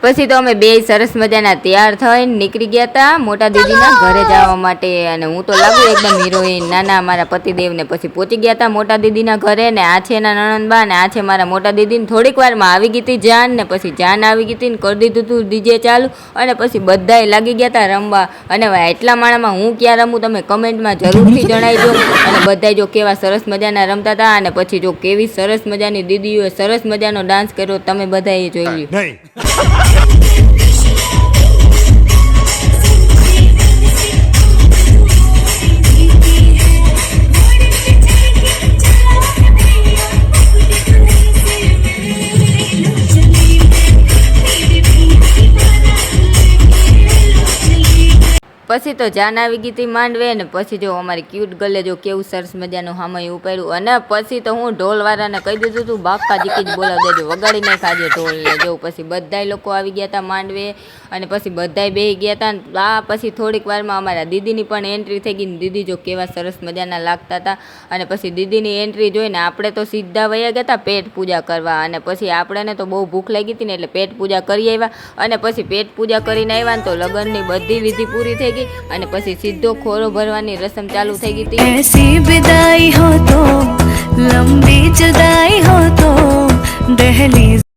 પછી તો અમે બે સરસ મજાના તૈયાર થઈને નીકળી ગયા હતા મોટા દીદીના ઘરે જવા માટે। અને હું તો લાગુ એકદમ હિરોઈન। નાના મારા પતિદેવને પછી પહોંચી ગયા હતા મોટા દીદીના ઘરે ને આ છે એના નણંદબા ને આ છે મારા મોટા દીદીને। થોડીક વારમાં આવી ગઈ હતી જાન ને પછી જાન આવી ગઈ હતી ને કરી દીધું હતું ડીજે ચાલુ અને પછી બધાય લાગી ગયા હતા રમવા। અને એટલા માળામાં હું ક્યાં રમું તમે કમેન્ટમાં જરૂરથી જણાવજો। અને બધાય જો કેવા સરસ મજાના રમતા હતા અને પછી જો કેવી સરસ મજાની દીદીઓએ સરસ મજાનો ડાન્સ કર્યો તમે બધાએ જોઈ લ્યો। પછી તો જાન આવી ગઈ હતી માંડવે ને પછી જો અમારી ક્યુટ ગર્લે જો કેવું સરસ મજાનું હામયું ઉપાડ્યું। અને પછી તો હું ઢોલવાળાને કહી દીધું તું બાકા જીકી જ બોલાવી દેજો વગાડી નહીં ખાજે ઢોલને। જો પછી બધાય લોકો આવી ગયા હતા માંડવે અને પછી બધાય બેસી ગયા હતા ને આ પછી થોડીક વારમાં અમારા દીદીની પણ એન્ટ્રી થઈ ગઈ ને દીદી જો કેવા સરસ મજાના લાગતા હતા। અને પછી દીદીની એન્ટ્રી જોઈને આપણે તો સીધા વયા ગયા હતા પેટ પૂજા કરવા। અને પછી આપણને તો બહુ ભૂખ લાગી હતી ને એટલે પેટ પૂજા કરી આવ્યા। અને પછી પેટ પૂજા કરીને આવ્યા ને તો લગ્નની બધી વિધિ પૂરી થઈ ગઈ અને પછી સીધો ખોરો ભરવાની રસમ ચાલુ થઈ ગઈ હતી। ऐसी विदाई हो तो लंबी जुदाई हो तो दहलीज